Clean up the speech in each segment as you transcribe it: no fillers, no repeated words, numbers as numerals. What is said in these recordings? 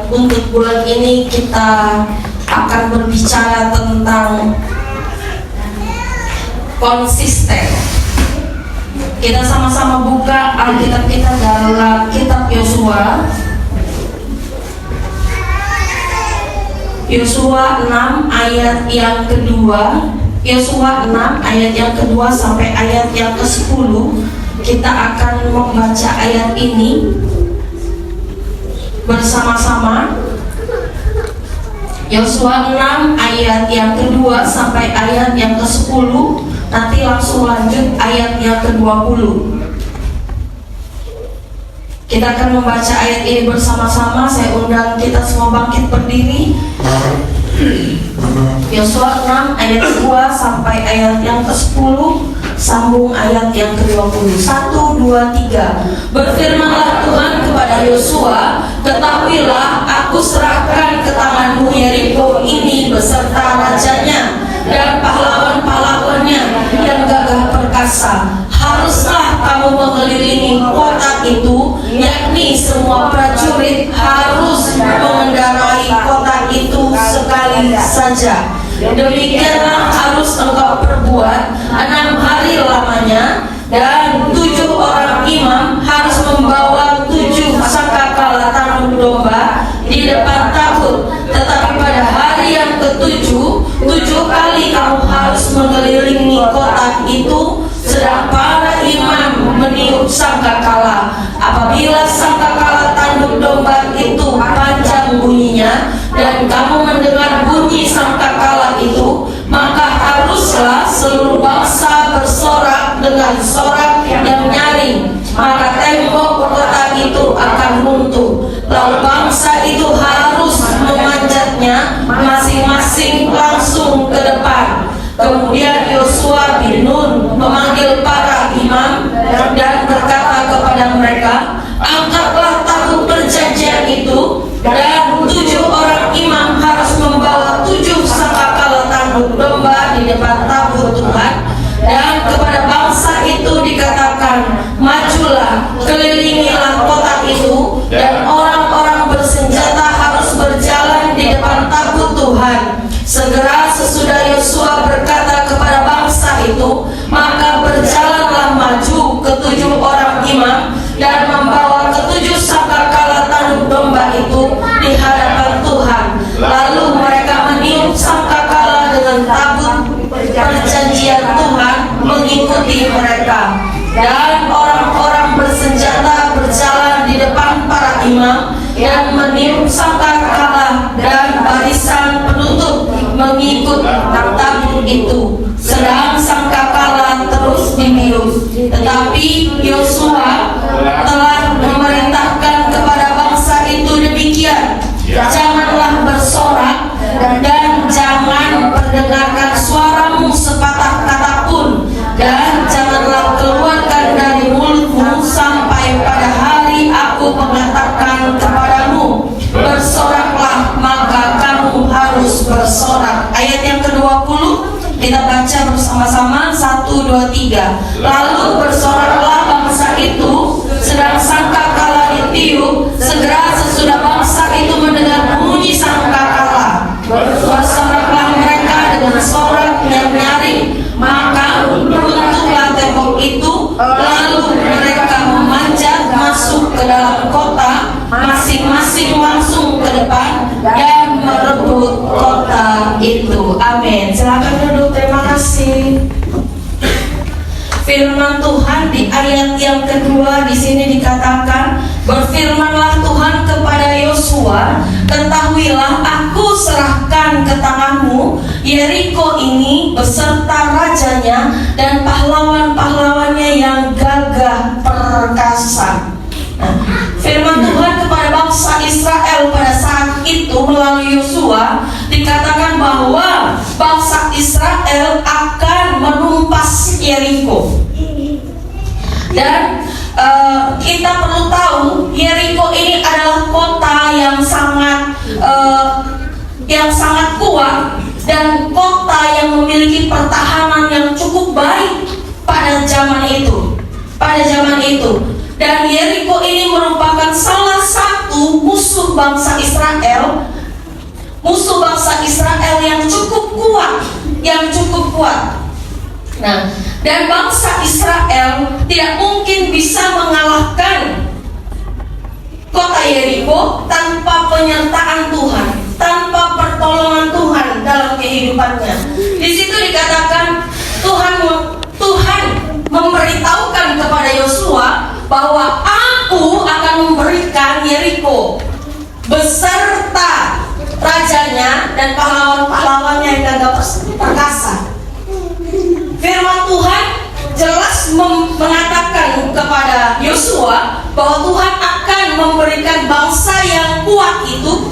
untuk bulan ini kita akan berbicara tentang konsisten. Kita sama-sama buka Alkitab kita dalam kitab Yosua. Yosua 6 ayat yang kedua. Yosua 6 ayat yang kedua sampai ayat yang ke-10. Kita akan membaca ayat ini bersama-sama. Yosua 6 ayat yang kedua sampai ayat yang ke-10. Nanti langsung lanjut ayat yang ke-20. Kita akan membaca ayat ini bersama-sama. Saya undang kita semua bangkit berdiri. Yosua 6 ayat 2 sampai ayat yang ke-10, sambung ayat yang ke-20. 1, 2, 3. Berfirmanlah Tuhan kepada Yosua, ketahuilah aku serahkan ke tanganmu Yeriko ini beserta rajanya dan pahlawan-pahlawannya yang gagah perkasa. Haruslah kamu mengelilingi kota itu, yakni semua prajurit harus mengendarai kota itu sekali saja. Demikianlah harus engkau perbuat 6 hari lamanya, dan 7 orang imam harus membawa 7 sangkakala tanduk domba di depan tabut. Tetapi pada hari yang ke-7, 7 kali kamu harus mengelilingi kota itu, sedang para imam meniup sangkakala. Apabila sangkakala tanduk domba itu panjang bunyinya, dan kamu mendengar bunyi sangkakala itu, maka haruslah seluruh bangsa bersorak dengan sorak yang nyaring. Maka tembok kota itu akan runtuh. Lalu bangsa itu harus memanjatnya masing-masing langsung ke depan. Kemudian Yosua bin Nun memanggil para imam dan berkata kepada mereka, angkatlah tabut perjanjian itu, dan 7 orang imam harus membawa 7 sangkakala tanduk domba di depan tabut Tuhan. Dan kepada bangsa itu dikatakan, majulah, kelilingilah kota itu, dan orang-orang bersenjata harus berjalan di depan tabut Tuhan. Segera sesudah Yosua berkata kepada bangsa itu, maka berjalanlah maju ke-7 orang imam dan membawa ke-7 sangkakala tanduk domba itu di hadapan Tuhan. Lalu mereka meniup sangkakala dengan tabut perjanjian Tuhan mengikuti mereka. Dan orang-orang bersenjata berjalan di depan para imam dan meniup sangkakala, dan barisan penutup mengikut tabut itu, sedang sangkakala terus diniup. Tetapi Yosua telah memerintahkan kepada bangsa itu demikian, janganlah bersorak dan jangan perdengarkan suaramu sepatah kata pun, dan janganlah keluarkan dari mulutmu sampai pada hari aku mengatakan kepadamu, bersoraklah, maka kamu harus bersorak. Ayat yang ke-20 kita baca bersama-sama. 1, 2, 3. Lalu bersoraklah bangsa itu sedang sangkakala ditiup. Segera sesudah bangsa itu mendengar bunyi sangkakala, bersoraklah mereka dengan sorak yang nyaring. Maka runtuhlah tembok itu. Lalu mereka memanjat masuk ke dalam kota, masing-masing langsung ke depan dan merebut kota itu. Amin. Silakan duduk. Terima kasih. Firman Tuhan di ayat yang kedua di sini dikatakan, berfirmanlah Tuhan kepada Yosua, ketahuilah aku serahkan ke tanganmu Yeriko ini beserta rajanya dan pahlawan-pahlawannya yang gagah perkasa. Firman Tuhan kepada bangsa Israel pada saat itu melalui Yosua dikatakan bahwa bangsa Israel akan menumpas Yeriko. Dan kita perlu tahu Yeriko ini adalah kota yang sangat kuat dan kota yang memiliki pertahanan yang cukup baik pada zaman itu. Dan Yeriko ini merupakan salah satu satu musuh bangsa Israel yang cukup kuat. Nah, dan bangsa Israel tidak mungkin bisa mengalahkan kota Yeriko tanpa penyertaan Tuhan, tanpa pertolongan Tuhan dalam kehidupannya. Di situ dikatakan Tuhan memberitahukan kepada Yosua bahwa aku akan memberikan Yeriko beserta rajanya dan pahlawan-pahlawannya yang gagah perkasa. Firman Tuhan jelas mengatakan kepada Yosua bahwa Tuhan akan memberikan bangsa yang kuat itu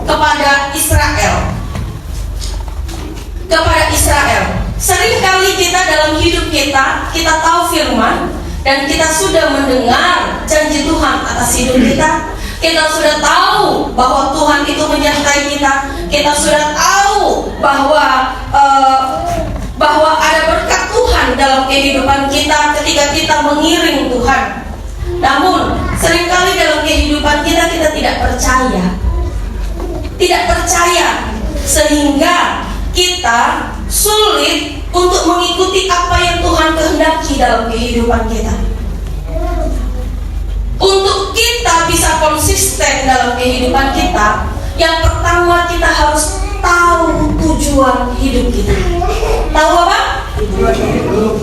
kepada Israel. Seringkali kita dalam hidup kita tahu firman dan kita sudah mendengar janji Tuhan atas hidup kita. Kita sudah tahu bahwa Tuhan itu menyertai kita. Kita sudah tahu bahwa ada berkat Tuhan dalam kehidupan kita ketika kita mengiring Tuhan. Namun seringkali dalam kehidupan kita tidak percaya sehingga kita sulit untuk mengikuti apa yang Tuhan kehendaki dalam kehidupan kita. Untuk kita bisa konsisten dalam kehidupan kita, yang pertama kita harus tahu tujuan hidup kita. Tahu apa?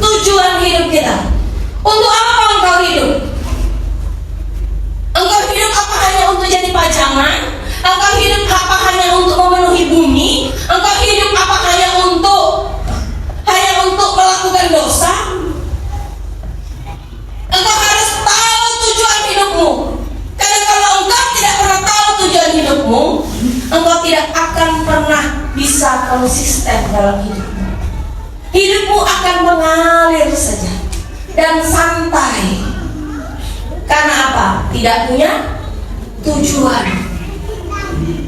Tujuan hidup kita. Untuk apa engkau hidup? Engkau hidup apa hanya untuk jadi pajangan? Engkau hidup apa hanya untuk memenuhi bumi? Engkau hidup apa hanya untuk melakukan dosa? Engkau harus tahu tujuan hidupmu. Karena kalau engkau tidak pernah tahu tujuan hidupmu, engkau tidak akan pernah bisa konsisten dalam hidupmu. Hidupmu akan mengalir saja dan santai. Karena apa? Tidak punya tujuan.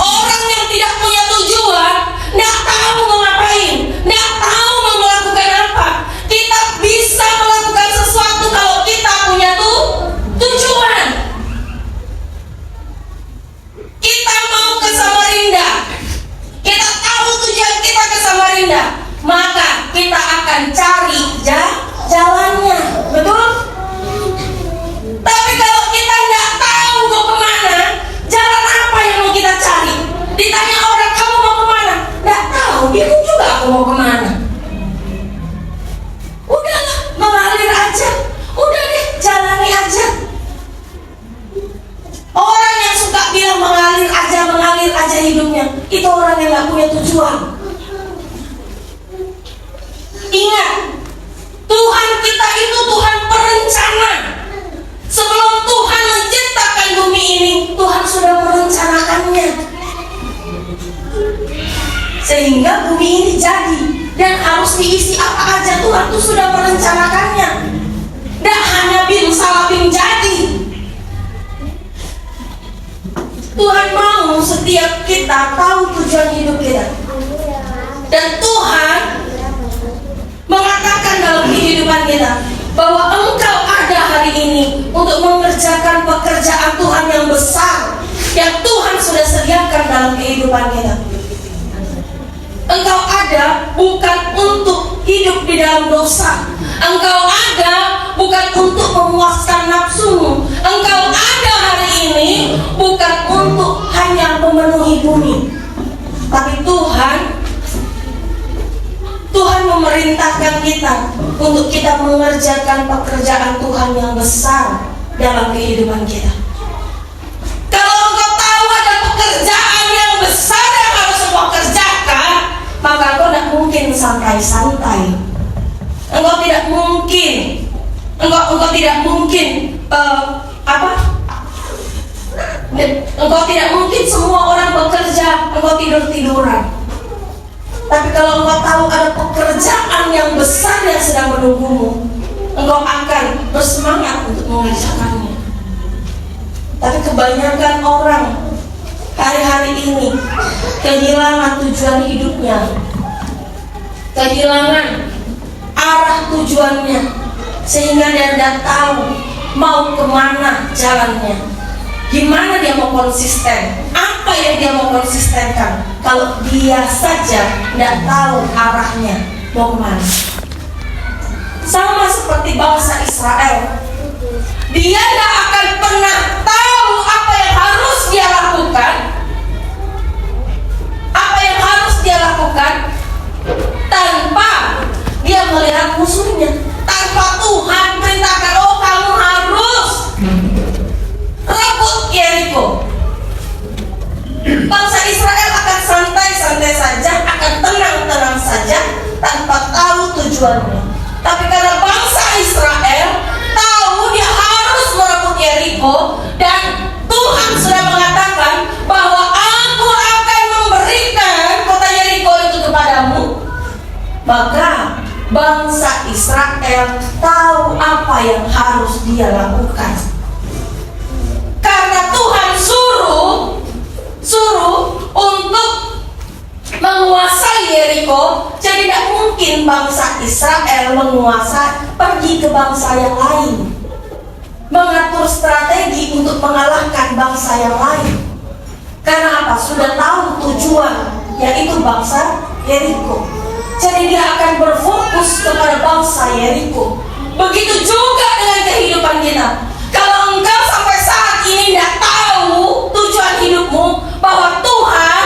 Orang yang tidak punya tujuan, tidak tahu mau ngapain, tidak tahu mau melakukan apa. Kita bisa melakukan sesuatu kalau kita punya tujuan. Kita mau ke Samarinda, kita tahu tujuan kita ke Samarinda, maka kita akan cari jalannya, betul? Tapi kalau kita nggak tahu mau kemana, jalan apa yang mau kita cari? Ditanya orang, kamu mau kemana? Nggak tahu, bingung juga aku mau kemana. Udahlah, mengalir aja. Udah deh, jalani aja. Orang yang suka bilang mengalir aja hidupnya, itu orang yang nggak punya tujuan. Ingat, Tuhan kita itu Tuhan perencana. Sebelum Tuhan menciptakan bumi ini, Tuhan sudah merencanakannya. Sehingga bumi ini jadi dan harus diisi apa aja, Tuhan itu sudah merencanakannya. Dan hanya bin salah bin jadi. Tuhan mau setiap kita tahu tujuan hidup kita. Dan Tuhan mengatakan dalam kehidupan kita bahwa engkau ada hari ini untuk mengerjakan pekerjaan Tuhan yang besar yang Tuhan sudah sediakan dalam kehidupan kita. Engkau ada bukan untuk hidup di dalam dosa. Engkau ada bukan untuk memuaskan nafsumu. Engkau ada hari ini bukan untuk hanya memenuhi bumi. Tapi Tuhan memerintahkan kita untuk kita mengerjakan pekerjaan Tuhan yang besar dalam kehidupan kita. Kalau engkau tahu ada pekerjaan yang besar yang harus engkau kerjakan, maka engkau tidak mungkin santai-santai. Engkau tidak mungkin Engkau tidak mungkin semua orang bekerja, engkau tidur-tiduran. Tapi kalau engkau tahu ada pekerjaan yang besar yang sedang menunggumu, engkau akan bersemangat untuk mengerjakannya. Tapi kebanyakan orang hari-hari ini kehilangan tujuan hidupnya, kehilangan arah tujuannya, sehingga dia tidak tahu mau kemana jalannya. Gimana dia mau konsisten? Apa yang dia mau konsistenkan? Kalau dia saja tidak tahu arahnya mau kemana. Sama seperti bangsa Israel, dia tidak akan pernah tahu apa yang harus dia lakukan, apa yang harus dia lakukan tanpa dia melihat musuhnya, tanpa Tuhan perintahkan, oh kamu harus rebut Yeriko. Bangsa Israel akan santai-santai saja, akan tenang-tenang saja tanpa tahu tujuannya. Tapi karena bangsa Israel tahu dia harus merebut Yeriko, dan Tuhan sudah mengatakan bahwa Aku akan memberikan kota Yeriko itu kepadamu, maka bangsa Israel tahu apa yang harus dia lakukan. Karena Tuhan suruh untuk menguasai Yeriko, jadi tidak mungkin bangsa Israel pergi ke bangsa yang lain, mengatur strategi untuk mengalahkan bangsa yang lain. Karena apa? Sudah tahu tujuan, yaitu bangsa Yeriko. Jadi dia akan berfokus kepada bangsa Yeriko. Begitu juga dengan kehidupan kita. Kalau engkau sampai saat ini tidak tahu tujuan hidupmu, bahwa Tuhan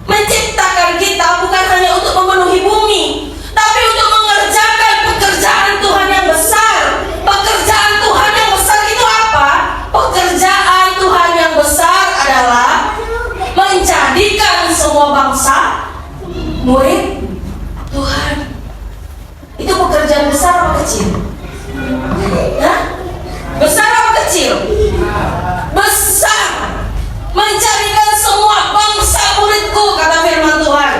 menciptakan kita bukan hanya untuk memenuhi bumi, tapi untuk mengerjakan pekerjaan Tuhan yang besar. Pekerjaan Tuhan yang besar itu apa? Pekerjaan Tuhan yang besar adalah menjadikan semua bangsa murid Tuhan. Itu pekerjaan besar atau kecil? Hah? Besar atau kecil? Besar. Menjadikan semua bangsa muridku, kata firman Tuhan.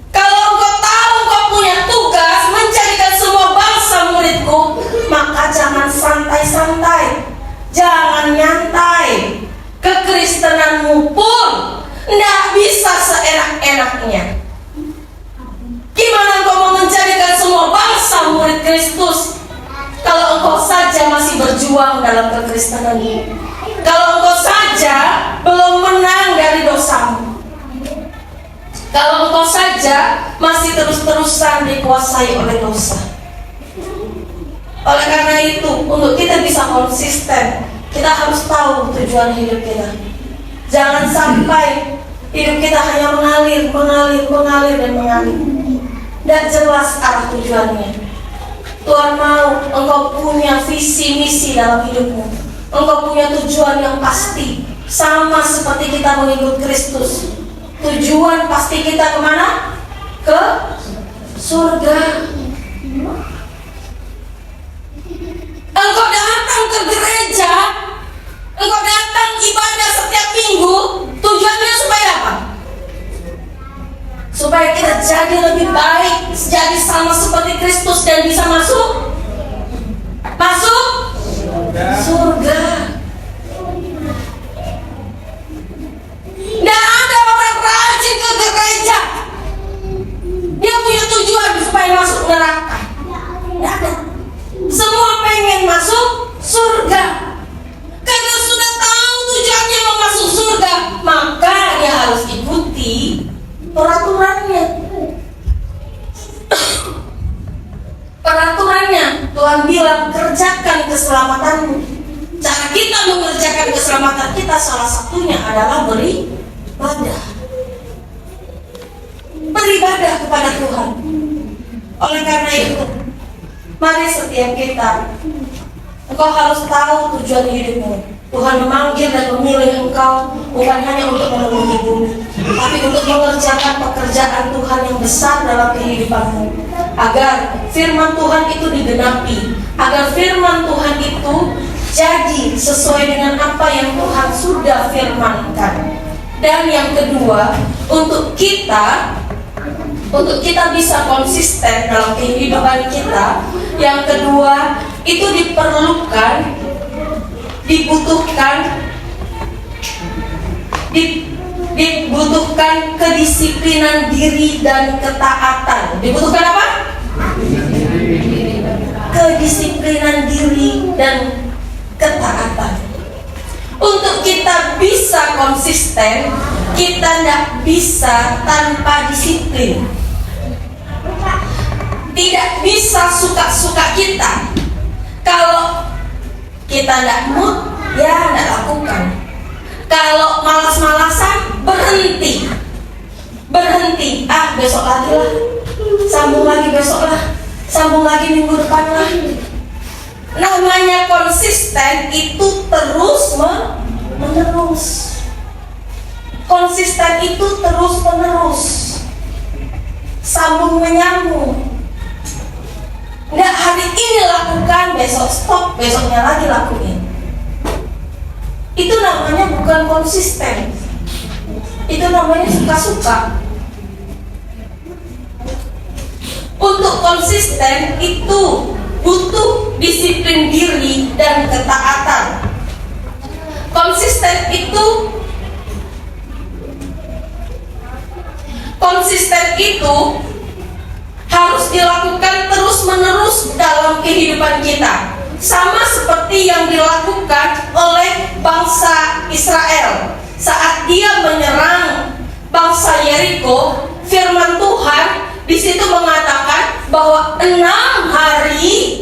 Kalau engkau tahu engkau punya tugas menjadikan semua bangsa muridku, maka jangan santai-santai, jangan nyantai. Kekristenanmu pun tidak bisa seenak-enaknya. Gimana engkau mau menjadikan semua bangsa murid Kristus kalau engkau saja masih berjuang dalam kekristenanmu? Kalau engkau saja belum menang dari dosamu, kalau engkau saja masih terus-terusan dikuasai oleh dosa. Oleh karena itu, untuk kita bisa konsisten, kita harus tahu tujuan hidup kita. Jangan sampai hidup kita hanya mengalir dan mengalir. Dan jelas arah tujuannya. Tuhan mau engkau punya visi misi dalam hidupmu. Engkau punya tujuan yang pasti. Sama seperti kita mengikut Kristus. Tujuan pasti kita kemana? Ke surga. Engkau datang ke gereja, engkau datang ibadah setiap minggu, tujuannya supaya apa? Supaya kita jadi lebih baik, jadi sama seperti Kristus dan bisa masuk surga. Tidak ada orang rajin ke gereja, dia punya tujuan supaya masuk neraka. Tidak ada. Semua pengen masuk surga. Karena sudah tahu tujuannya mau masuk surga, maka dia harus ikuti peraturannya. Peraturannya, Tuhan bilang kerjakan keselamatanmu. Cara kita mengerjakan keselamatan kita salah satunya adalah beribadah kepada Tuhan. Oleh karena itu, mari setiap kita, engkau harus tahu tujuan hidupmu. Tuhan memanggil dan memilih engkau bukan hanya untuk memenuhi bumi, tapi untuk mengerjakan pekerjaan Tuhan yang besar dalam kehidupanmu, agar firman Tuhan itu digenapi, agar firman Tuhan itu jadi sesuai dengan apa yang Tuhan sudah firmankan. Dan yang kedua, untuk kita bisa konsisten dalam kehidupan kita, yang kedua itu dibutuhkan kedisiplinan diri dan ketaatan. Dibutuhkan apa? Kedisiplinan diri dan ketaatan. konsisten, kita tidak bisa tanpa disiplin. Tidak bisa suka-suka kita. Kalau kita tidak mood, ya tidak lakukan. Kalau malas-malasan, berhenti. Besok lagi lah, sambung lagi besok lah, sambung lagi minggu depan lah. Namanya konsisten itu terus menerus. Konsisten itu terus menerus, sambung menyambung. Nggak hari ini lakukan, besok stop, besoknya lagi lakuin. Itu namanya bukan konsisten. Itu namanya suka-suka. Untuk konsisten itu butuh disiplin diri dan ketaatan. Konsisten itu harus dilakukan terus-menerus dalam kehidupan kita. Sama seperti yang dilakukan oleh bangsa Israel saat dia menyerang bangsa Yeriko. Firman Tuhan di situ mengatakan bahwa 6 hari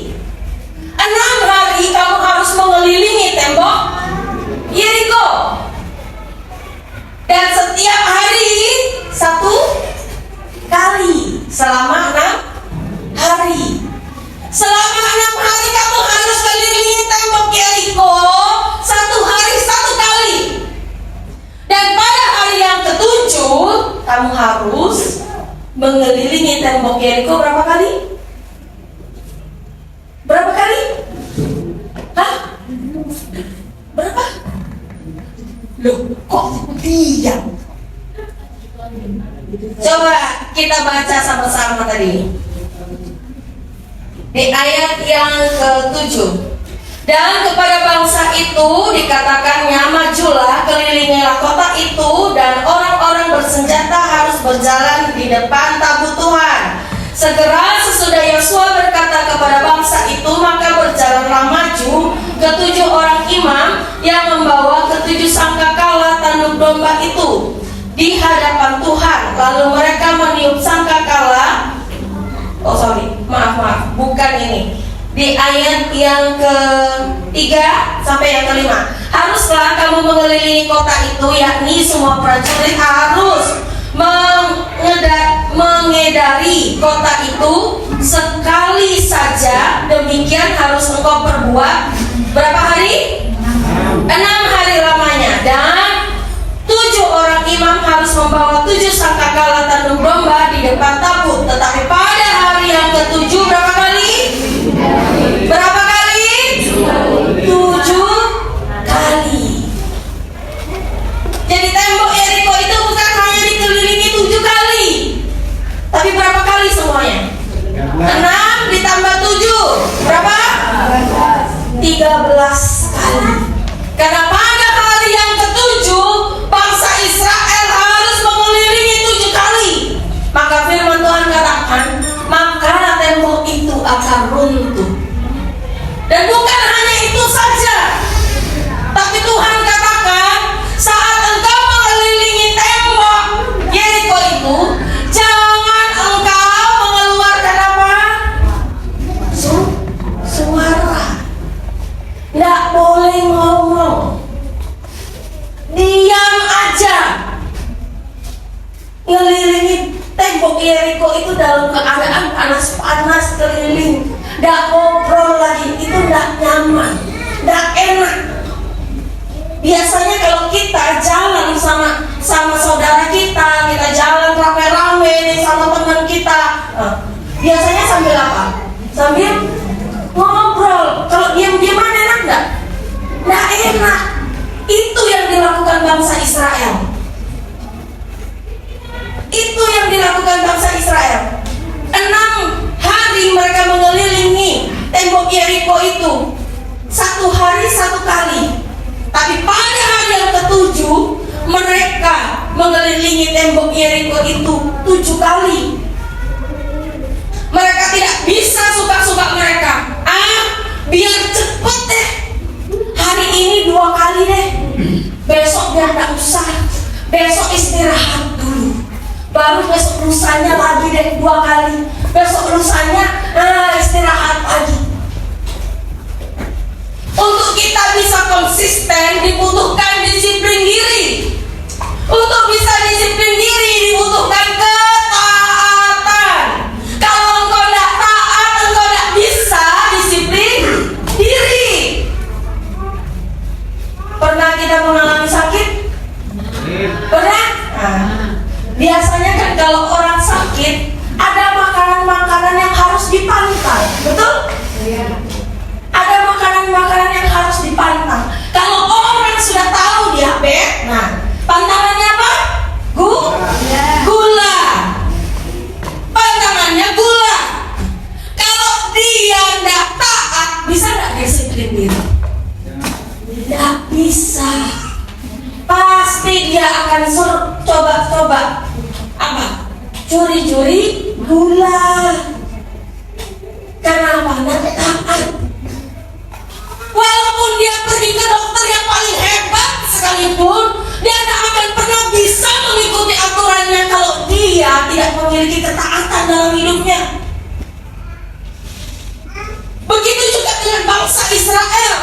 kamu harus mengelilingi tembok Yeriko, dan setiap hari 1 kali selama 6 hari. Selama 6 hari kamu harus kelilingi tembok Yeriko, 1 hari 1 kali. Dan pada hari yang ke-7 kamu harus mengelilingi tembok Yeriko berapa kali? Berapa kali? Hah? Berapa? Loh, kok diam? Coba kita baca sama-sama tadi. Di ayat yang ke-7. Dan kepada bangsa itu dikatakannya, majulah, kelilingilah kota itu, dan orang-orang bersenjata harus berjalan di depan tabut Tuhan. Segera sesudah Yosua berkata kepada bangsa itu, maka berjalanlah maju ke-7 orang imam yang membawa ke-7 sangkakala tanduk domba itu di hadapan Tuhan. Lalu mereka meniup sangkakala. Maaf, bukan ini. Di ayat yang ke-3 sampai yang ke-5. Haruslah kamu mengelilingi kota itu, yakni semua prajurit harus mengedari kota itu sekali saja. Demikian harus engkau perbuat berapa hari? 6 hari lamanya. Dan 7 orang imam harus membawa 7 sangkakala tanduk domba di depan tabut. Tetapi pada hari yang ke-7 berapa kali? Berapa kali? 7 kali. Jadi tembok Yeriko itu bukan hanya dikelilingi 7 kali, tapi berapa kali semuanya? 6 ditambah 7 berapa? 13 kali. Karena pada hari yang ke-7 bangsa Israel harus mengelilingi 7 kali. Maka firman Tuhan katakan, maka tembok itu akan runtuh. Dan bukan hanya itu saja, tapi Tuhan katakan, saat engkau mengelilingi tembok Yeriko itu, jangan engkau mengeluarkan apa? Suara. Nggak boleh ngomong. Diam aja. Ngelilingi tembok Yeriko itu dalam keadaan panas-panas keliling. Nggak ngobrol lagi, itu nggak nyaman, nggak enak. Biasanya kalau kita jalan sama saudara kita jalan rame-rame nih sama teman kita, biasanya sambil apa? Sambil ngobrol. Kalau diam-diaman enak nggak? Nggak enak. Itu yang dilakukan bangsa Israel. Itu yang dilakukan bangsa Israel. 6 hari mereka mengelilingi tembok Yeriko itu, 1 hari 1 kali. Tapi pada hari yang ke-7 mereka mengelilingi tembok Yeriko itu 7 kali. Mereka tidak bisa suka-suka mereka. Biar cepet deh. Hari ini 2 kali deh. Besok ya nggak usah, besok istirahat dulu, baru besok lusanya lagi deh 2 kali, besok lusanya istirahat lagi. Untuk kita bisa konsisten dibutuhkan disiplin diri. Untuk bisa disiplin diri dibutuhkan ketaatan. Kalau engkau tidak taat, engkau tidak bisa disiplin diri. Pernah kita mengalami sakit? Pernah? Biasanya kan kalau orang sakit ada makanan-makanan yang harus dipantang, betul? Ada makanan-makanan yang harus dipantang. Kalau orang sudah tahu diabetes, pantangannya apa? Gula. Pantangannya gula. Kalau dia tidak taat, bisa tidak disiplin diri? Tidak bisa. Pasti dia akan suruh coba-coba apa? Curi-curi gula. Karena apa? Tidak taat. Walaupun dia pergi ke dokter yang paling hebat sekalipun, dia tidak akan pernah bisa mengikuti aturannya kalau dia tidak memiliki ketaatan dalam hidupnya. Begitu juga dengan bangsa Israel.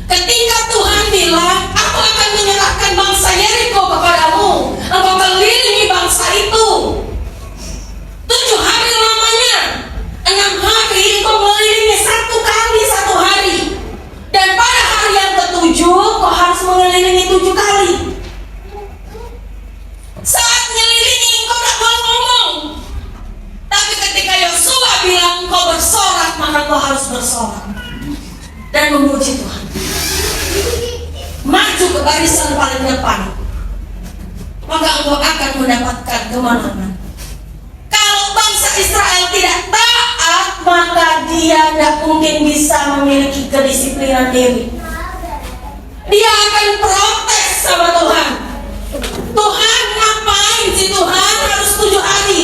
Ketika Tuhan bilang, aku akan menyerahkan bangsa Yeriko kepadamu, engkau kelilingi bangsa itu 7 hari lamanya, 6 hari engkau mengelilingi 1 kali 1 hari, dan pada hari yang ke-7 kau harus mengelilingi 7 kali. Saat mengelilingi engkau tidak boleh ngomong, tapi ketika Yosua bilang engkau bersorak, maka engkau harus bersorak dan memuji Tuhan. Maju ke barisan paling depan, maka engkau akan mendapatkan kemenangan. Kalau bangsa Israel tidak taat, maka dia tidak mungkin bisa memiliki kedisiplinan diri. Dia akan protes sama Tuhan. Tuhan, ngapain sih Tuhan harus 7 hari?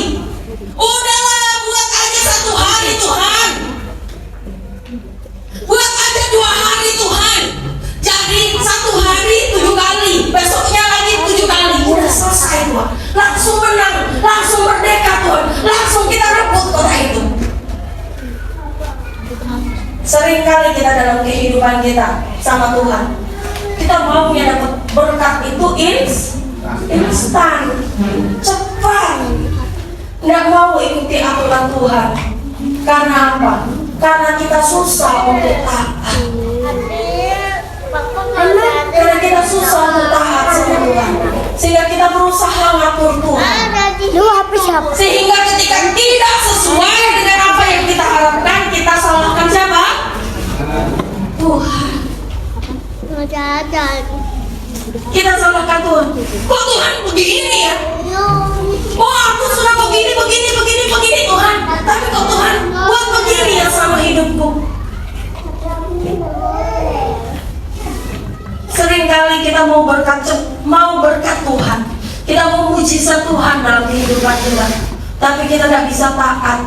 Udahlah, buat aja 1 hari Tuhan. Buat aja 2 hari Tuhan. Jadi 1 hari 7 kali, besoknya lagi 7 kali. Udah selesai Tuhan. Langsung menang, langsung merdeka Tuhan. Langsung kita rebut kota itu. Seringkali kita dalam kehidupan kita sama Tuhan, kita maunya dapat berkat itu instan, cepat. Nggak mau ikuti aturan Tuhan. Karena apa? Karena kita susah untuk taat. Karena kita susah untuk taat sama Tuhan, sehingga kita berusaha ngatur Tuhan. Sehingga ketika tidak sesuai dengan apa yang kita harapkan, kita salahkan siapa? Tuhan. Kita salahkan Tuhan. Kok Tuhan begini ya? Oh, aku sudah begini Tuhan. Tapi kok Tuhan buat begini ya sama hidupku? Seringkali kita mau berkat Tuhan, kita mau mujizat Tuhan dalam kehidupan kita, tapi kita tidak bisa taat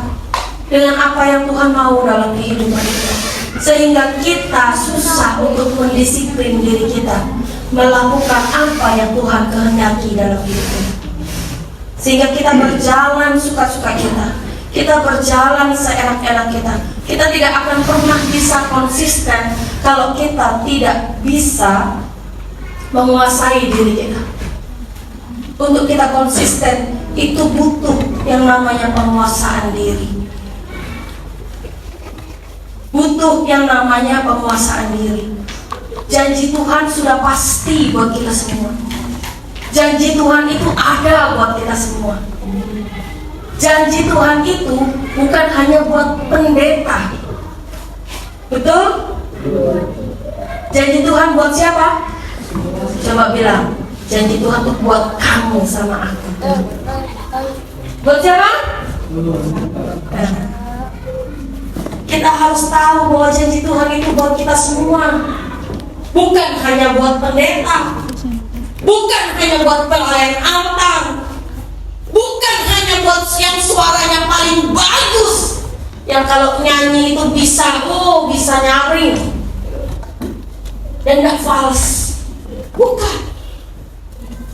dengan apa yang Tuhan mau dalam kehidupan kita, sehingga kita susah untuk mendisiplin diri kita melakukan apa yang Tuhan kehendaki dalam hidup kita, sehingga kita berjalan suka-suka kita berjalan seenak-enak kita tidak akan pernah bisa konsisten kalau kita tidak bisa menguasai diri kita. Untuk kita konsisten itu butuh yang namanya penguasaan diri. Butuh yang namanya penguasaan diri. Janji Tuhan sudah pasti buat kita semua. Janji Tuhan itu ada buat kita semua. Janji Tuhan itu bukan hanya buat pendeta. Betul? Janji Tuhan buat siapa? Coba bilang, janji Tuhan itu buat kamu sama aku. Buat siapa? Kita harus tahu bahwa janji Tuhan itu buat kita semua. Bukan hanya buat pendeta, bukan hanya buat pelayan altar, bukan hanya buat yang suaranya paling bagus, yang kalau nyanyi itu bisa nyaring dan gak fals. Bukan.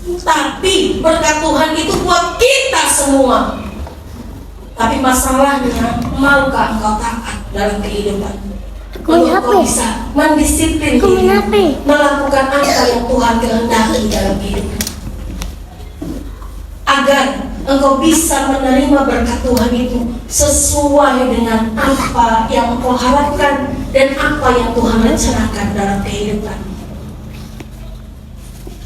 Tapi berkat Tuhan itu buat kita semua. Tapi masalahnya, maukah engkau taat dalam kehidupan? Kalau engkau bisa mendisiplin diri, melakukan apa yang Tuhan kehendaki dalam kehidupan, agar engkau bisa menerima berkat Tuhan itu sesuai dengan apa yang engkau harapkan dan apa yang Tuhan rencanakan dalam kehidupan.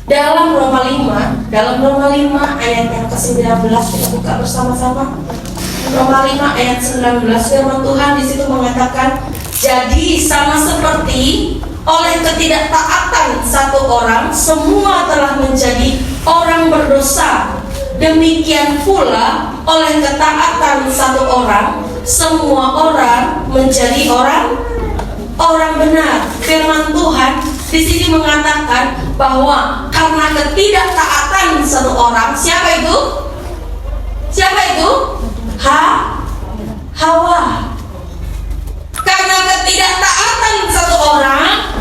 Dalam Roma 5 ayat yang ke-19, kita buka bersama-sama. Roma 5 ayat 19, firman Tuhan di situ mengatakan, jadi sama seperti oleh ketidaktaatan satu orang semua telah menjadi orang berdosa, demikian pula oleh ketaatan satu orang semua orang menjadi orang benar. Firman Tuhan di sini mengatakan bahwa karena ketidaktaatan satu orang, siapa itu? Hawa. Karena ketidaktaatan satu orang,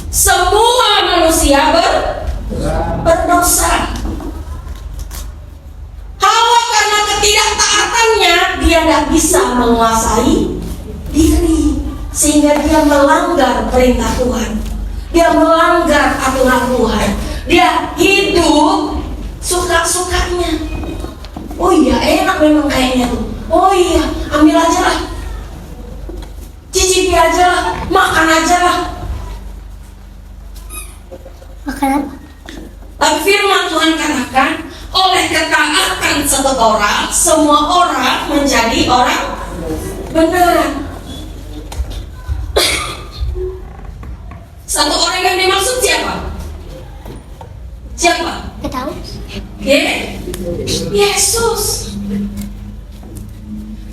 semua manusia berdosa. Hawa karena ketidaktaatannya, dia tidak bisa menguasai diri, sehingga dia melanggar perintah Tuhan. Dia melanggar aturan Tuhan. Dia hidup suka-sukanya. Oh iya, enak memang kayaknya tuh. Oh iya, ambil aja lah, cicipi aja lah, makan aja lah. Makan apa? Tapi firman Tuhan katakan, oleh ketaatan satu orang, semua orang menjadi orang benar. Satu orang yang dimaksud siapa? Gak tahu. Yesus.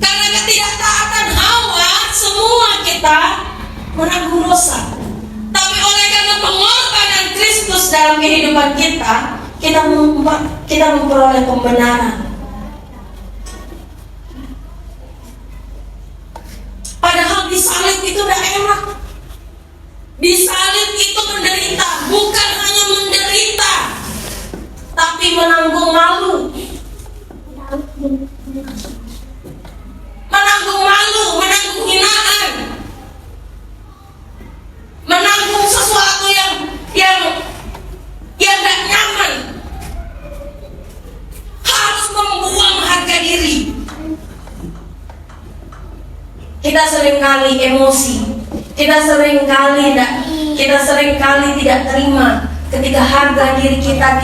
Karena ketidaktaatan Hawa, semua kita menanggung dosa. Tapi oleh karena pengorbanan Kristus dalam kehidupan kita, kita memperoleh pembenaran. Padahal di salib itu udah enak. Di salib itu menderita, bukan hanya menderita, tapi menanggung malu. Menanggung malu, menanggung hinaan, menanggung sesuatu yang gak nyaman. Harus membuang harga diri. Kita seringkali emosi, kita seringkali tidak terima ketika harga diri kita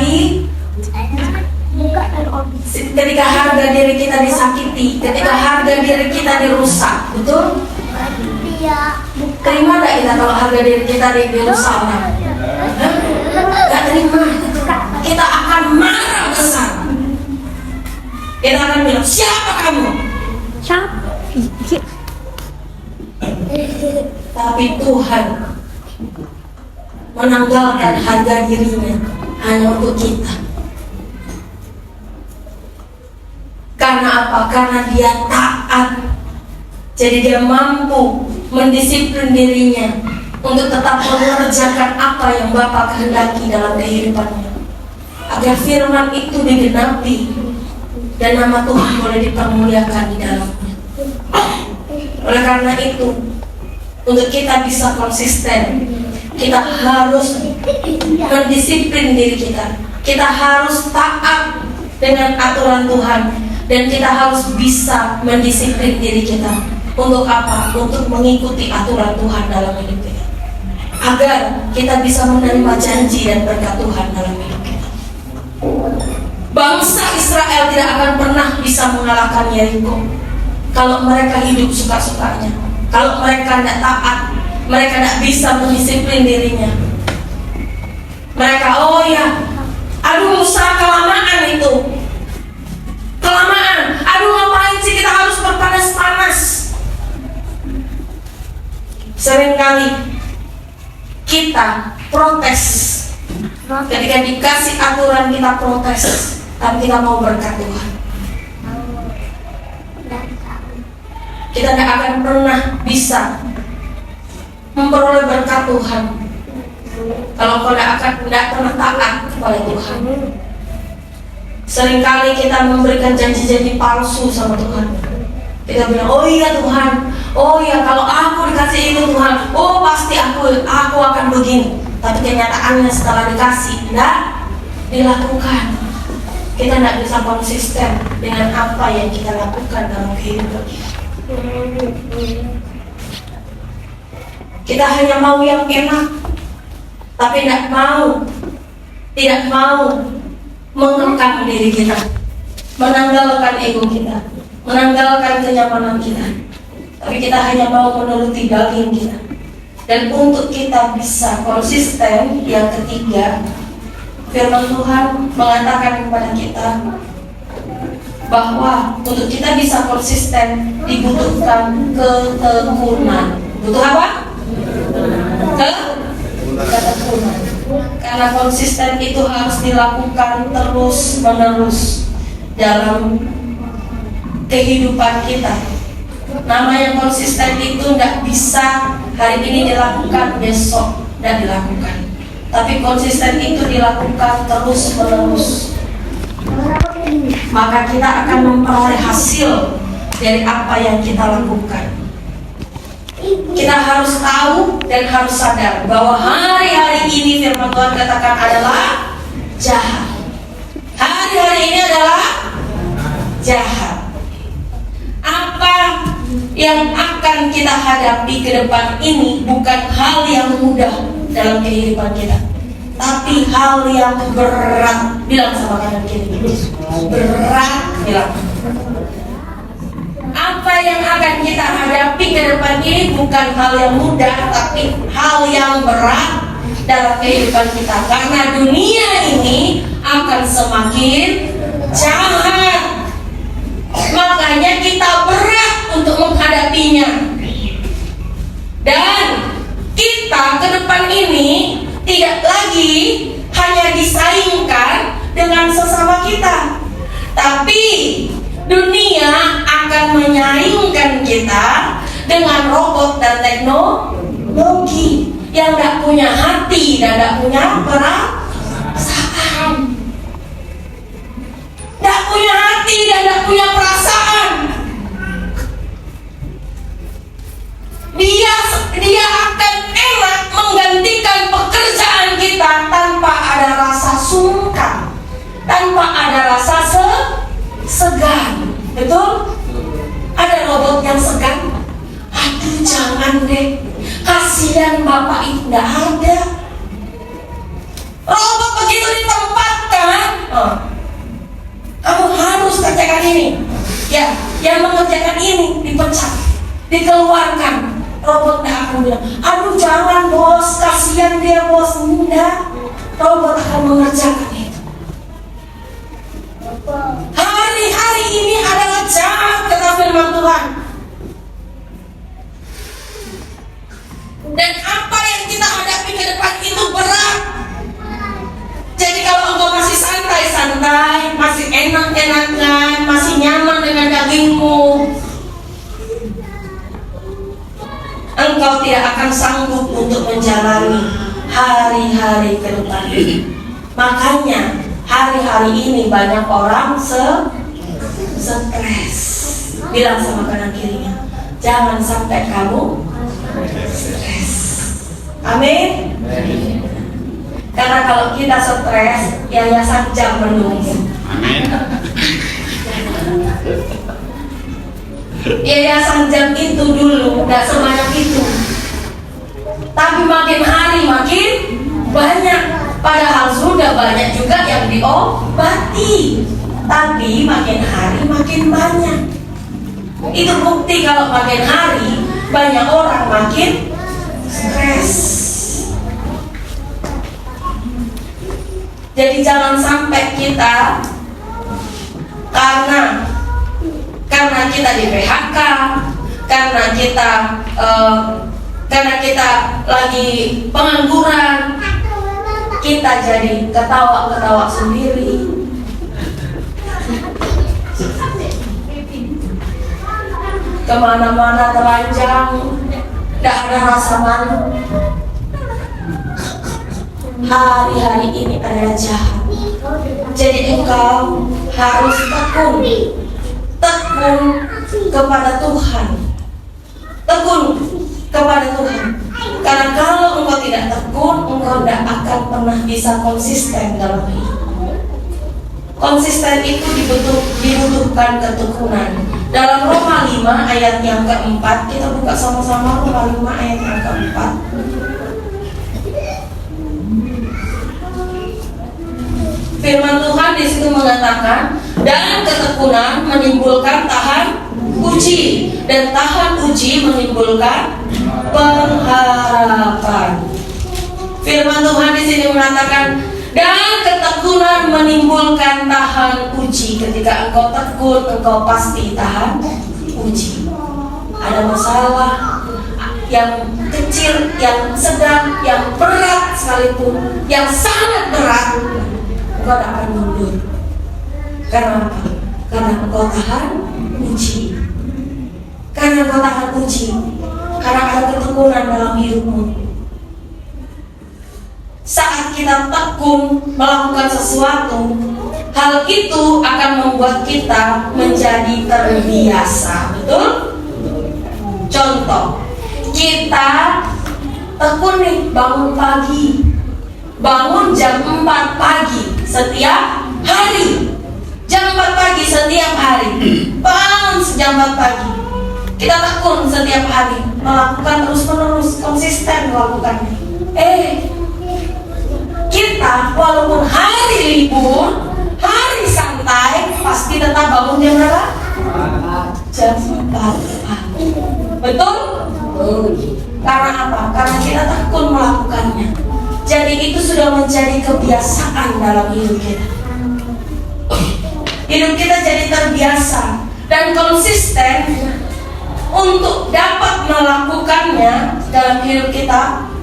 ketika harga diri kita disakiti, ketika harga diri kita dirusak, betul? Terima gak kita kalau harga diri kita dirusak orang? Gak terima. Kita akan marah besar. Kita akan bilang, siapa kamu? Tapi Tuhan menanggalkan harga dirinya hanya untuk kita. Karena apa? Karena dia taat. Jadi dia mampu mendisiplin dirinya untuk tetap mengerjakan apa yang Bapa kehendaki dalam kehidupannya, agar firman itu digenapi dan nama Tuhan boleh dipermuliakan di dalamnya. Oleh karena itu, untuk kita bisa konsisten, kita harus mendisiplin diri kita. Kita harus taat dengan aturan Tuhan, dan kita harus bisa mendisiplin diri kita. Untuk apa? Untuk mengikuti aturan Tuhan dalam hidup kita, agar kita bisa menerima janji dan berkat Tuhan dalam hidup kita. Bangsa Israel tidak akan pernah bisa mengalahkan Yeriko kalau mereka hidup suka-sukanya. Kalau mereka tidak taat, mereka tidak bisa mendisiplin dirinya. Mereka, oh ya, aduh Musa, kelamaan itu, kelamaan. Aduh, ngapain sih kita harus berpanas-panas? Seringkali kita protes. Ketika dikasih aturan kita protes, tapi kita mau berkat Tuhan. Kita tidak akan pernah bisa memperoleh berkat Tuhan kalau kau tidak pernah taat kepada Tuhan. Seringkali kita memberikan janji-janji palsu sama Tuhan. Kita bilang, oh iya Tuhan, oh iya kalau aku dikasih itu Tuhan, oh pasti aku akan begini. Tapi kenyataannya setelah dikasih tidak dilakukan. Kita tidak bisa konsisten dengan apa yang kita lakukan dalam kehidupan kita. Kita hanya mau yang enak, tapi tidak mau mengekang diri kita, menanggalkan ego kita, menanggalkan kenyamanan kita. Tapi kita hanya mau menuruti daging kita. Dan untuk kita bisa konsisten, yang ketiga, firman Tuhan mengatakan kepada kita bahwa untuk kita bisa konsisten dibutuhkan ketekunan. Butuh apa? Ketekunan. Karena konsisten itu harus dilakukan terus-menerus dalam kehidupan kita. Nama yang konsisten itu tidak bisa hari ini dilakukan, besok tidak dilakukan. Tapi konsisten itu dilakukan terus-menerus. Maka kita akan memperoleh hasil dari apa yang kita lakukan. Kita harus tahu dan harus sadar bahwa hari-hari ini firman Tuhan katakan adalah jahat. Hari-hari ini adalah jahat. Apa yang akan kita hadapi ke depan ini bukan hal yang mudah dalam kehidupan kita, tapi hal yang berat. Bilang sama kanan kiri, berat. Bilang, apa yang akan kita hadapi ke depan ini bukan hal yang mudah, tapi hal yang berat dalam kehidupan kita. Karena dunia ini akan semakin jahat. Makanya kita berat untuk menghadapinya. Dan kita ke depan ini tidak lagi hanya disaingkan dengan sesama kita, tapi dunia akan menyaingkan kita dengan robot dan teknologi yang tidak punya hati dan tidak punya perasaan. Tidak punya hati dan tidak punya perasaan. Dia akan enak menggantikan pekerjaan kita tanpa ada rasa sungkan, tanpa ada rasa segan. Betul? Ada robot yang segan. Aduh jangan deh, kasihan bapak itu tidak ada. Robot begitu ditempatkan, kamu harus kerjakan ini. Ya, yang mengerjakan ini dipecat, dikeluarkan. Robot tidak akan bilang, aduh jangan bos, kasihan dia bos. Tidak, robot akan mengerjakan itu. Hari-hari ini adalah jahat, kata firman Tuhan. Dan apa yang kita hadapi ke depan itu berat. Jadi kalau engkau masih santai-santai, masih enak-enakan, masih nyaman dengan dagingmu, engkau tidak akan sanggup untuk menjalani hari-hari ke depan ini. Makanya hari-hari ini banyak orang stres. Bilang sama kanan kirinya, jangan sampai kamu stres. Amin. Karena kalau kita stres, yayasan jam menunggu. Amin. Yayasan jam itu dulu gak sebanyak itu, tapi makin hari makin banyak. Padahal sudah banyak juga yang diobati, tapi makin hari makin banyak. Itu bukti kalau makin hari banyak orang makin stres. Jadi jangan sampai kita karena kita di PHK, karena kita lagi pengangguran, kita jadi ketawa-ketawa sendiri. Kemana-mana telanjang, tidak ada rasa malu. Hari-hari ini adalah jahat. Jadi engkau harus tekun kepada Tuhan. Tekun kepada Tuhan. Karena kalau engkau tidak tekun, engkau tidak akan pernah bisa konsisten dalam hidup. Konsisten itu dibutuhkan ketekunan. Dalam Roma 5 ayat yang keempat, kita buka sama-sama Roma 5 ayat yang keempat. Firman Tuhan di situ mengatakan, dan ketekunan menimbulkan tahan uji, dan tahan uji menimbulkan pengharapan. Firman Tuhan di sini mengatakan, dan ketekunan menimbulkan tahan uji. Ketika engkau tekun, engkau pasti tahan uji. Ada masalah yang kecil, yang sedang, yang berat sekalipun, yang sangat berat, engkau tidak akan mundur. Karena apa? Karena engkau tahan uji. Karena engkau tahan uji. Karena ada ketekunan dalam hidupmu. Saat kita tekun melakukan sesuatu, hal itu akan membuat kita menjadi terbiasa. Betul? Contoh, kita tekun nih bangun pagi, bangun jam 4 pagi setiap hari. Jam 4 pagi setiap hari, bangun jam 4 pagi. Kita tekun setiap hari, melakukan terus-menerus, konsisten melakukannya. Kita walaupun hari libur, hari santai, pasti tetap bangun jam berapa? Jam 4 pagi. Betul? Karena apa? Karena kita tekun melakukannya. Jadi itu sudah menjadi kebiasaan dalam hidup kita. Hidup kita jadi terbiasa dan konsisten untuk dapat melakukannya dalam hidup kita.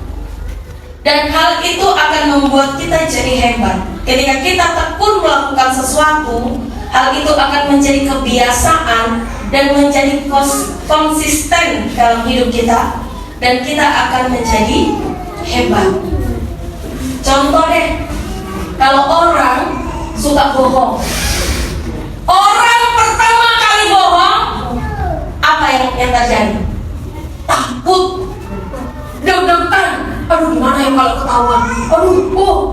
Dan hal itu akan membuat kita jadi hebat. Ketika kita tekun melakukan sesuatu, hal itu akan menjadi kebiasaan dan menjadi konsisten dalam hidup kita. Dan kita akan menjadi hebat. Contoh deh, kalau orang suka bohong, orang pertama kali bohong, apa yang terjadi? Takut, deg-degan. Aduh, gimana ya kalau ketahuan?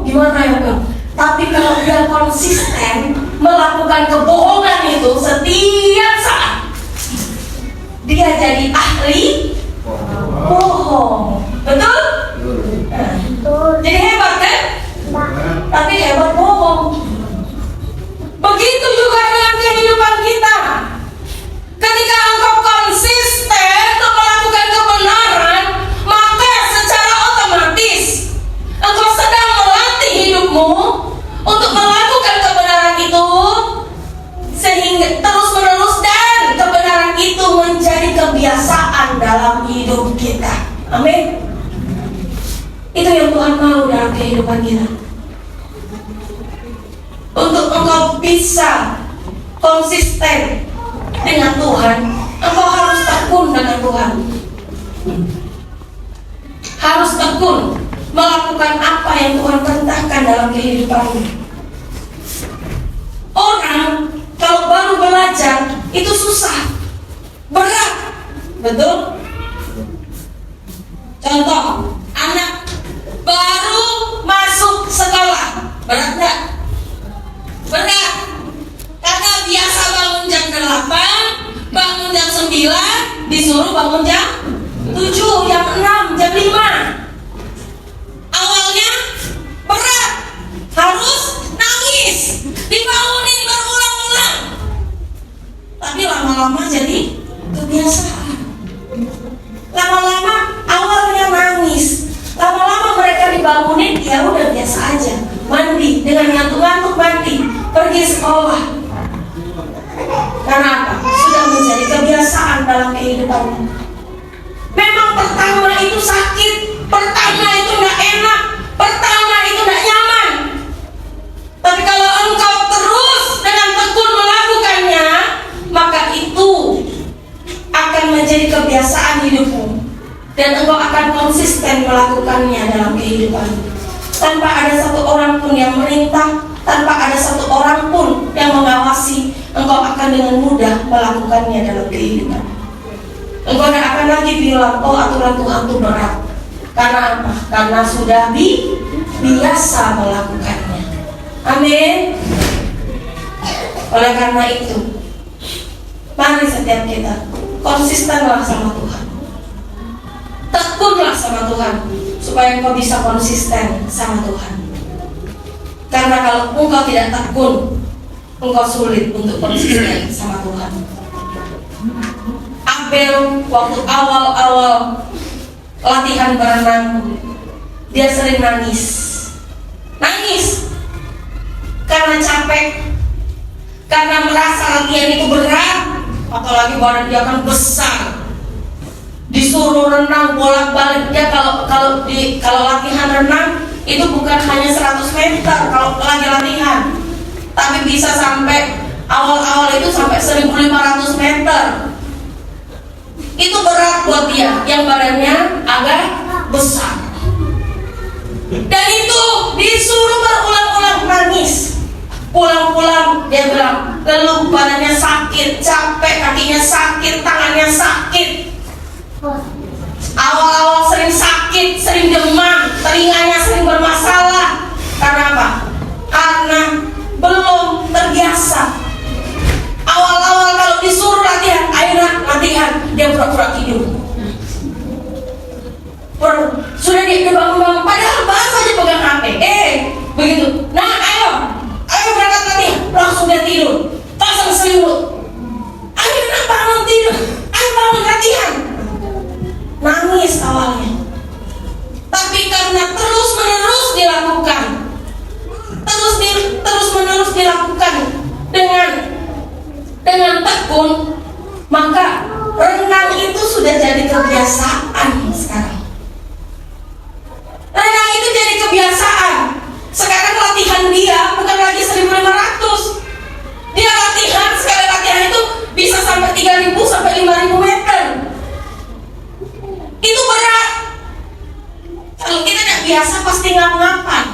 Gimana ya? Tapi kalau dia konsisten melakukan kebohongan itu setiap saat, dia jadi ahli bohong. Betul? Jadi hebat kan? Tapi hebat bohong. Begitu juga dengan kehidupan kita. Ketika engkau konsisten untuk melakukan kebenaran, maka secara otomatis engkau sedang melatih hidupmu untuk melakukan kebenaran itu, sehingga terus-menerus, dan kebenaran itu menjadi kebiasaan dalam hidup kita. Amin. Itu yang Tuhan mau dalam kehidupan kita. Untuk engkau bisa konsisten dengan Tuhan, engkau harus tekun dengan Tuhan. Harus tekun melakukan apa yang Tuhan perintahkan dalam kehidupanmu. Orang kalau baru belajar itu susah, berat. Betul? Contoh, anak baru masuk sekolah, berat nggak? Berat. Karena biasa bangun jam 8, bangun jam 9, disuruh bangun jam 7, jam 6, jam 5. Awalnya berat, harus nangis, dibangunin berulang-ulang. Tapi lama-lama jadi kebiasaan. Lama-lama awalnya nangis, lama-lama mereka dibangunin, ya udah biasa aja. Mandi, dengan ngantuk-ngantuk mandi, pergi sekolah. Karena apa? Sudah menjadi kebiasaan dalam kehidupannya. Memang pertama itu sakit, pertama itu gak enak, pertama itu gak nyaman. Tapi kalau engkau terus dengan tekun melakukannya, maka itu akan menjadi kebiasaan hidupmu. Dan engkau akan konsisten melakukannya dalam kehidupanmu. Tanpa ada satu orang pun yang merintah, tanpa ada satu orang pun yang mengawasi, engkau akan dengan mudah melakukannya dalam kehidupan. Engkau tidak akan lagi bilang, oh aturan Tuhan itu berat. Karena apa? Karena sudah biasa melakukannya. Amin. Oleh karena itu, mari setiap kita konsistenlah sama Tuhan. Tekunlah sama Tuhan, supaya engkau bisa konsisten sama Tuhan. Karena kalau engkau tidak tekun, engkau sulit untuk konsisten sama Tuhan. Abel waktu awal-awal latihan berenang, dia sering nangis karena capek, karena merasa latihan itu berat, apalagi badan dia kan besar, disuruh renang bolak-balik. Dia kalau latihan renang itu bukan hanya 100 meter kalau lagi latihan, tapi bisa sampai awal-awal itu sampai 1.500 meter. Itu berat buat dia yang badannya agak besar. Dan itu disuruh berulang-ulang nangis. Pulang-pulang dia bilang, leluh, badannya sakit, capek, kakinya sakit, tangannya sakit. Awal-awal sering sakit, sering demam, telinganya sering bermasalah. Karena apa? Karena belum terbiasa. Awal-awal kalau disuruh latihan, ayo nak latihan, dia pura-pura tidur. Sudah dia bangun-bangun, padahal baru aja pegang HP. Begitu. Nah, ayo berangkat latihan, langsung dia tidur, pasang selimut. Ayo nak bangun tidur, ayo bangun latihan. Nangis awalnya, tapi karena terus-menerus dilakukan, terus-menerus dilakukan dengan tekun, maka renang itu sudah jadi kebiasaan sekarang. Renang itu jadi kebiasaan. Sekarang latihan dia bukan lagi 1.500. Dia latihan, sekali latihan itu bisa sampai 3.000 sampai 5.000 meter. Itu berat. Kalau kita tidak biasa pasti ngap-ngapan,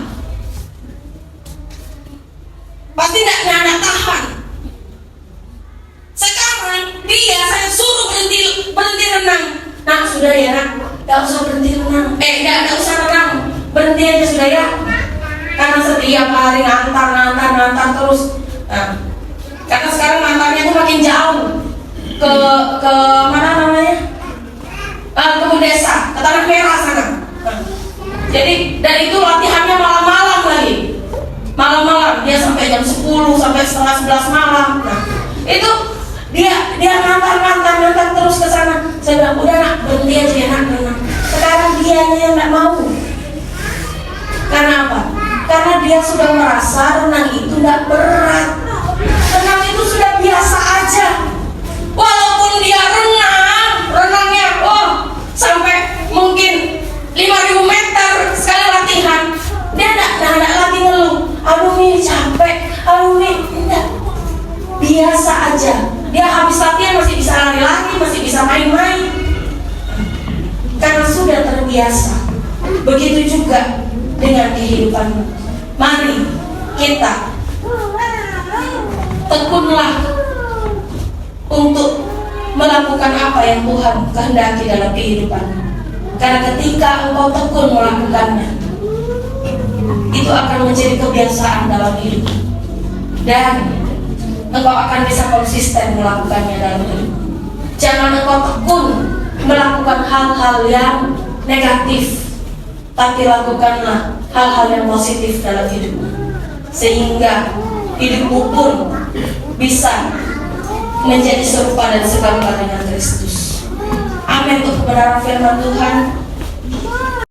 pasti tidak tahan. Sekarang saya suruh berhenti renang. Nah sudah ya nak, tidak usah berhenti renang. Tidak usah renang, berhenti aja sudah ya. Karena setiap hari ngantar terus. Nah, karena sekarang ngantarnya itu makin jauh ke mana namanya? Kebun desa, ke Tanah Merah sana. Jadi dan itu latihannya malam-malam lagi. Malam-malam dia sampai jam 10 sampai setengah 11 malam. Nah, itu dia ngantar terus ke sana. Saya bilang udah nak, berhenti aja ya nak renang. Sekarang dianya yang nggak mau. Karena apa? Karena dia sudah merasa renang itu nggak berat. Renang itu sudah biasa aja. Walaupun dia renangnya sampai mungkin 5.000 meter sekali latihan, dia nggak lagi ngeluh, aduh nih capek, aduh nih, enggak. Biasa aja. Dia habis latihan masih bisa lari-lari, masih bisa main-main, karena sudah terbiasa. Begitu juga dengan kehidupanmu. Mari kita tekunlah untuk melakukan apa yang Tuhan kehendaki dalam kehidupanmu. Karena ketika engkau tekun melakukannya, itu akan menjadi kebiasaan dalam hidup, dan engkau akan bisa konsisten melakukannya dalam hidup. Jangan engkau tekun melakukan hal-hal yang negatif, tapi lakukanlah hal-hal yang positif dalam hidupmu, sehingga hidupmu pun bisa menjadi serupa dan segambar dengan Kristus. Amin. Untuk kebenaran firman Tuhan,